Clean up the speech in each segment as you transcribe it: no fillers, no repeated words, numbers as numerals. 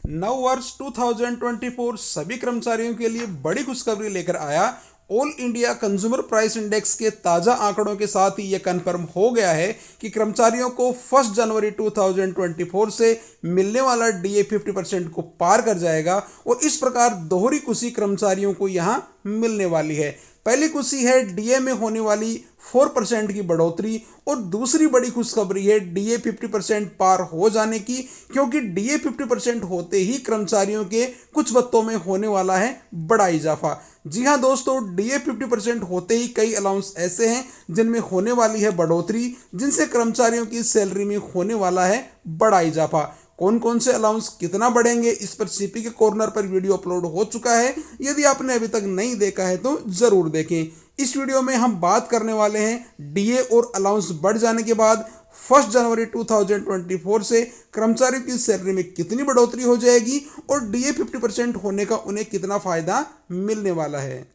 नव वर्ष 2024 सभी कर्मचारियों के लिए बड़ी खुशखबरी लेकर आया। All India consumer price index के ताजा आंकड़ों के साथ ही यह कन्फर्म हो गया है कि कर्मचारियों को 1 जनवरी 2024 से मिलने वाला डीए 50% को पार कर जाएगा और इस प्रकार दोहरी खुशी कर्मचारियों को यहां मिलने वाली है। पहली खुशी है डीए में होने वाली 4% की बढ़ोतरी और दूसरी बड़ी खुशखबरी है डीए 50% पार हो जाने की, क्योंकि डीए 50% होते ही कर्मचारियों के कुछ भत्तों में होने वाला है बड़ा इजाफा। जी हाँ दोस्तों, डीए 50% होते ही कई अलाउंस ऐसे हैं जिनमें होने वाली है बढ़ोतरी, जिनसे कर्मचारियों की सैलरी में होने वाला है बड़ा इजाफा। कौन कौन से अलाउंस कितना बढ़ेंगे, इस पर सीपी के कॉर्नर पर वीडियो अपलोड हो चुका है। यदि आपने अभी तक नहीं देखा है तो जरूर देखें। इस वीडियो में हम बात करने वाले हैं डीए और अलाउंस बढ़ जाने के बाद 1 जनवरी 2024 से कर्मचारियों की सैलरी में कितनी बढ़ोतरी हो जाएगी और डीए 50% होने का उन्हें कितना फायदा मिलने वाला है।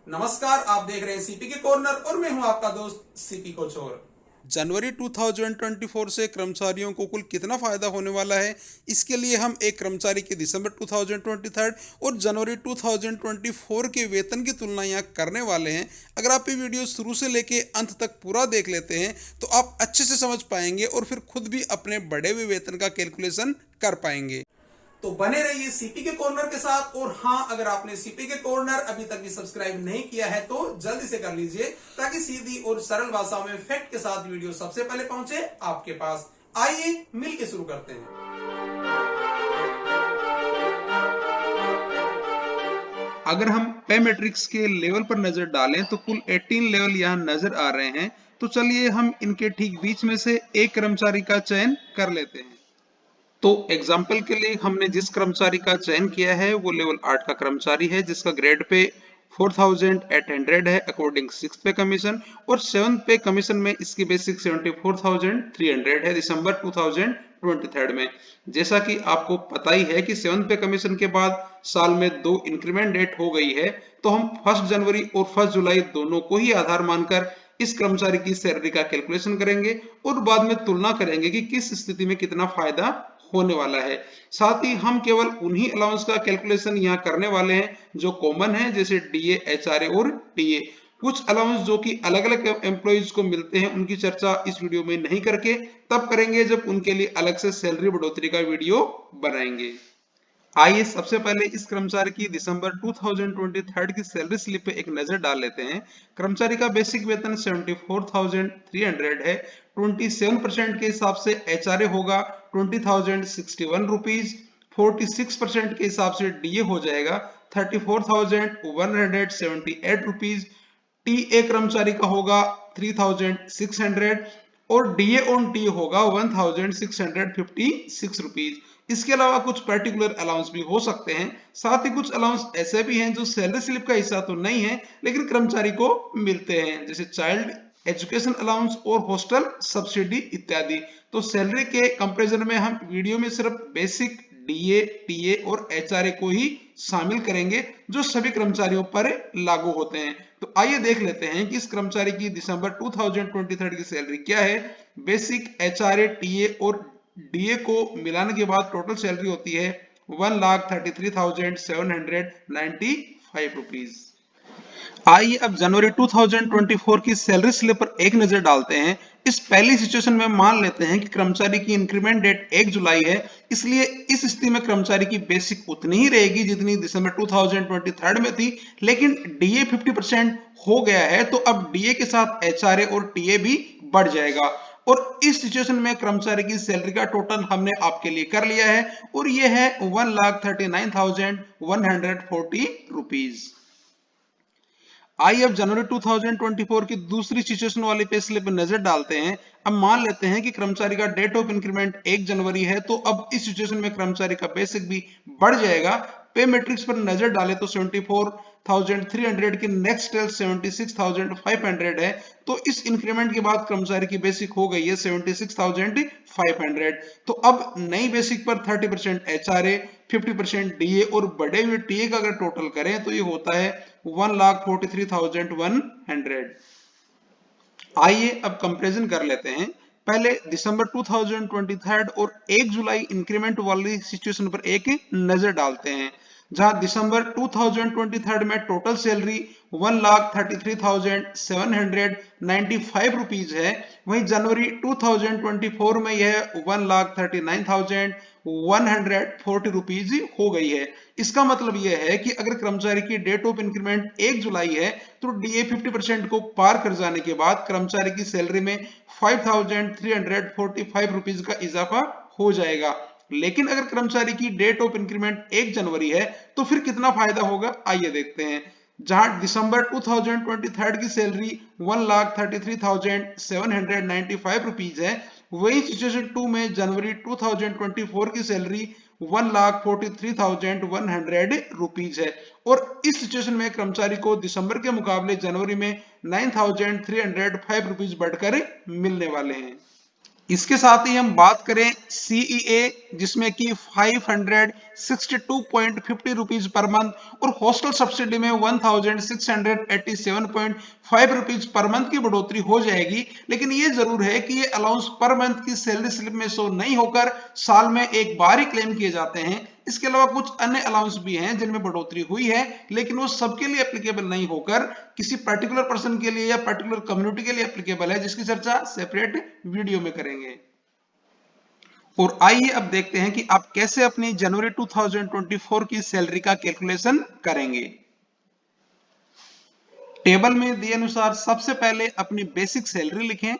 नमस्कार, आप देख रहे हैं सीपी के कॉर्नर और मैं हूं आपका दोस्त सीपी कोचोर। जनवरी 2024 से कर्मचारियों को कुल कितना फायदा होने वाला है, इसके लिए हम एक कर्मचारी के दिसंबर 2023 और जनवरी 2024 के वेतन की तुलना यहाँ करने वाले हैं। अगर आप ये वीडियो शुरू से लेके अंत तक पूरा देख लेते हैं तो आप अच्छे से समझ पाएंगे और फिर खुद भी अपने बढ़े हुए वेतन का कैलकुलेशन कर पाएंगे। तो बने रहिए सीपी के कॉर्नर के साथ। और हाँ, अगर आपने सीपी के कॉर्नर अभी तक भी सब्सक्राइब नहीं किया है तो जल्दी से कर लीजिए, ताकि सीधी और सरल भाषा में फैक्ट के साथ वीडियो सबसे पहले पहुंचे आपके पास। आइए मिलके शुरू करते हैं। अगर हम पे मैट्रिक्स के लेवल पर नजर डालें तो कुल 18 लेवल यहाँ नजर आ रहे हैं। तो चलिए हम इनके ठीक बीच में से एक कर्मचारी का चयन कर लेते हैं। तो एग्जाम्पल के लिए हमने जिस कर्मचारी का चयन किया है वो लेवल 8 का कर्मचारी है, जिसका ग्रेड पे 4800 है अकॉर्डिंग 6th पे कमीशन, और 7th पे कमीशन में इसकी बेसिक 74,300 है दिसंबर 2023 में। जैसा कि आपको पता ही है कि 7th पे कमीशन के बाद साल में 2 इंक्रीमेंट डेट हो गई है, तो हम 1 जनवरी और 1 जुलाई दोनों को ही आधार मानकर इस कर्मचारी की सैलरी का कैलकुलेशन करेंगे और बाद में तुलना करेंगे कि किस स्थिति में कितना फायदा होने वाला है। साथ ही हम केवल उन्हीं अलाउंस का कैलकुलेशन यहाँ करने वाले हैं जो कॉमन है, जैसे डीए, एचआरए और टीए। कुछ अलाउंस जो कि अलग अलग एम्प्लॉइज को मिलते हैं उनकी चर्चा इस वीडियो में नहीं करके तब करेंगे जब उनके लिए अलग से सैलरी बढ़ोतरी का वीडियो बनाएंगे। आइए सबसे पहले इस कर्मचारी की दिसंबर 2023 की सैलरी स्लिप पे एक नजर डाल लेते हैं। कर्मचारी का बेसिक वेतन 74,300 है। 27% के हिसाब से एचआरए होगा 20,061 रुपीज। 46% के हिसाब से डीए हो जाएगा 34,178 रुपीज। टीए कर्मचारी का होगा 3,600 और डीए ऑन टी होगा 1,656 रुपीज। इसके अलावा कुछ पर्टिकुलर अलाउंस भी हो सकते हैं। साथ ही कुछ अलाउंस ऐसे भी हैं जो सैलरी स्लिप का हिस्सा तो नहीं है लेकिन कर्मचारी को मिलते हैं, जैसे चाइल्ड एजुकेशन अलाउंस और हॉस्टल सब्सिडी इत्यादि। तो सैलरी के कंपैरिजन में हम वीडियो में सिर्फ बेसिक डीए, टीए और एचआरए को ही शामिल करेंगे जो सभी कर्मचारियों पर लागू होते हैं। तो आइए देख लेते हैं कि इस कर्मचारी की दिसंबर 2023 की सैलरी क्या है। बेसिक, एचआरए, टीए और डीए को मिलाने के बाद टोटल सैलरी होती है 1,33,795 रुपीज। आइए अब जनवरी 2024 की सैलरी स्लिप पर एक नजर डालते हैं। इस पहली सिचुएशन में मान लेते हैं कि कर्मचारी की इंक्रीमेंट डेट 1 जुलाई है, इसलिए इस स्थिति में कर्मचारी की बेसिक उतनी ही रहेगी जितनी दिसंबर 2023 में थी, लेकिन डीए 50% हो गया है तो अब डीए के साथ एचआरए और टीए भी बढ़ जाएगा। और इस सिचुएशन में कर्मचारी की सैलरी का टोटल हमने आपके लिए कर लिया है और यह है 1,39,140 रुपीज। आइए अब जनवरी 2024 की दूसरी सिचुएशन वाली पे स्लिप पर नजर डालते हैं। अब मान लेते हैं कि कर्मचारी का डेट ऑफ इंक्रीमेंट 1 जनवरी है, तो अब इस सिचुएशन में कर्मचारी का बेसिक भी बढ़ जाएगा। पे मैट्रिक्स पर नजर डालें तो 74,300 की नेक्स्ट 76,500 है, तो इस इंक्रीमेंट के बाद कर्मचारी की बेसिक हो गई है 76,500। तो अब नई बेसिक पर 30% एचआरए, 50% डीए और बढ़े हुए टीए का अगर टोटल करें तो ये होता है 1,43,100। आइए अब कंपैरिजन कर लेते हैं। पहले दिसंबर 2023 और 1 जुलाई इंक्रीमेंट वाली सिचुएशन पर एक नजर डालते हैं, जहां दिसंबर 2023 में टोटल सैलरी 1,33,795 रुपीज है, वहीं जनवरी 2024 में यह 1,39,140 रुपीज हो गई है। इसका मतलब यह है कि अगर कर्मचारी की डेट ऑफ इंक्रीमेंट 1 जुलाई है तो डीए 50% को पार कर जाने के बाद कर्मचारी की सैलरी में 5,345 रुपीज का इजाफा हो जाएगा। लेकिन अगर कर्मचारी की डेट ऑफ इंक्रीमेंट 1 जनवरी है तो फिर कितना फायदा होगा, आइए देखते हैं। जहां दिसंबर 2023 की सैलरी 1,33,795 रुपीज है, वही सिचुएशन 2 में जनवरी 2024 की सैलरी 1,43,100 रुपीज है। और इस सिचुएशन में कर्मचारी को दिसंबर के मुकाबले जनवरी में 9,305 रुपीज बढ़कर मिलने वाले हैं। इसके साथ ही हम बात करें CEA, जिसमें कि 562.50 रुपीज पर मंथ और हॉस्टल सब्सिडी में 1,687.5 रुपीज पर मंथ की बढ़ोतरी हो जाएगी। लेकिन ये जरूर है कि ये अलाउंस पर मंथ की सैलरी स्लिप में शो नहीं होकर साल में एक बार ही क्लेम किए जाते हैं। इसके अलावा कुछ अन्य अलाउंस भी हैं जिनमें बढ़ोतरी हुई है, लेकिन वो सबके लिए एप्लीकेबल नहीं होकर किसी पर्टिकुलर पर्सन के लिए या पर्टिकुलर कम्युनिटी के लिए एप्लीकेबल है, जिसकी चर्चा सेपरेट वीडियो में करेंगे। और आइए अब देखते हैं कि आप कैसे अपनी जनवरी 2024 की सैलरी का कैलकुलेशन करेंगे। टेबल में दिए अनुसार सबसे पहले अपनी बेसिक सैलरी लिखें।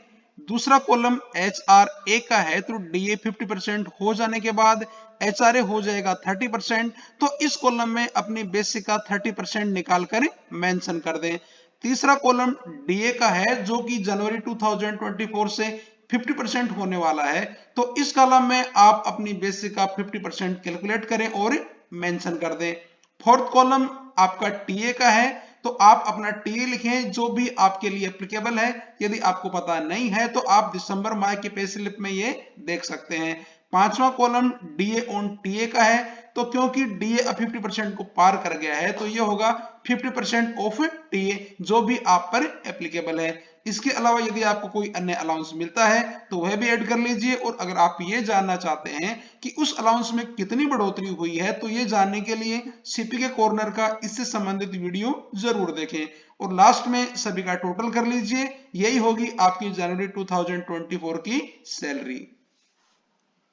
दूसरा कॉलम HRA का है तो DA 50% हो जाने के बाद HRA हो जाएगा 30%, तो इस कॉलम में अपनी बेसिक का 30% निकाल कर मेंशन कर दें। तीसरा कॉलम DA का है जो कि जनवरी 2024 से 50% होने वाला है, तो इस कॉलम में आप अपनी बेसिक का 50% कैलकुलेट करें और मेंशन कर दें। फोर्थ कॉलम आपका TA का है, तो आप अपना TA लिखें जो भी आपके लिए एप्लीकेबल है। यदि आपको पता नहीं है तो आप दिसंबर माह की पे स्लिप में ये देख सकते हैं। पांचवा कॉलम DA ऑन TA का है, तो क्योंकि DA अब 50% को पार कर गया है तो ये होगा 50% ऑफ TA जो भी आप पर एप्लीकेबल है। इसके अलावा यदि आपको कोई अन्य अलाउंस मिलता है तो वह भी ऐड कर लीजिए। और अगर आप ये जानना चाहते हैं कि उस अलाउंस में कितनी बढ़ोतरी हुई है तो ये जानने के लिए CPK कॉर्नर का इससे संबंधित वीडियो जरूर देखें और लास्ट में सभी का टोटल कर लीजिए। यही होगी आपकी जनवरी 2024 की सैलरी।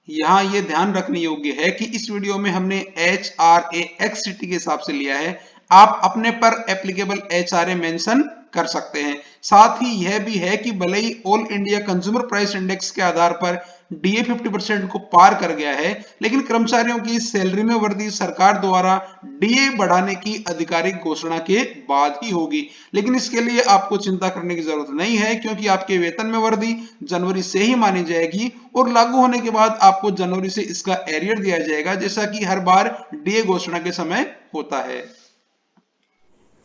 यहाँ ये ध्यान रखने योग्य है कि इस वीडियो में हमने HRA एक्स सिटी के हिसाब से लिया है। आप अपने पर एप्लीकेबल HRA मेंशन कर सकते हैं। साथ ही यह भी है कि भले ही all India consumer price index के आधार पर DA 50% को पार कर गया है, लेकिन कर्मचारियों की सैलरी में वृद्धि सरकार द्वारा DA बढ़ाने की आधिकारिक घोषणा के बाद ही होगी। लेकिन इसके लिए आपको चिंता करने की जरूरत नहीं है, क्योंकि आपके वेतन में वृद्धि जनवरी से ही मानी जाएगी और लागू होने के बाद आपको जनवरी से इसका एरियर दिया जाएगा, जैसा कि हर बार DA घोषणा के समय होता है।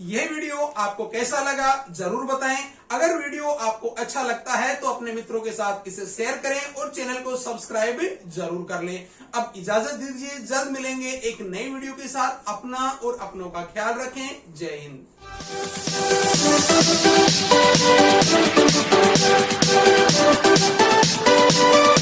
ये वीडियो आपको कैसा लगा जरूर बताएं। अगर वीडियो आपको अच्छा लगता है तो अपने मित्रों के साथ इसे शेयर करें और चैनल को सब्सक्राइब जरूर कर लें। अब इजाजत दीजिए, जल्द मिलेंगे एक नई वीडियो के साथ। अपना और अपनों का ख्याल रखें। जय हिंद।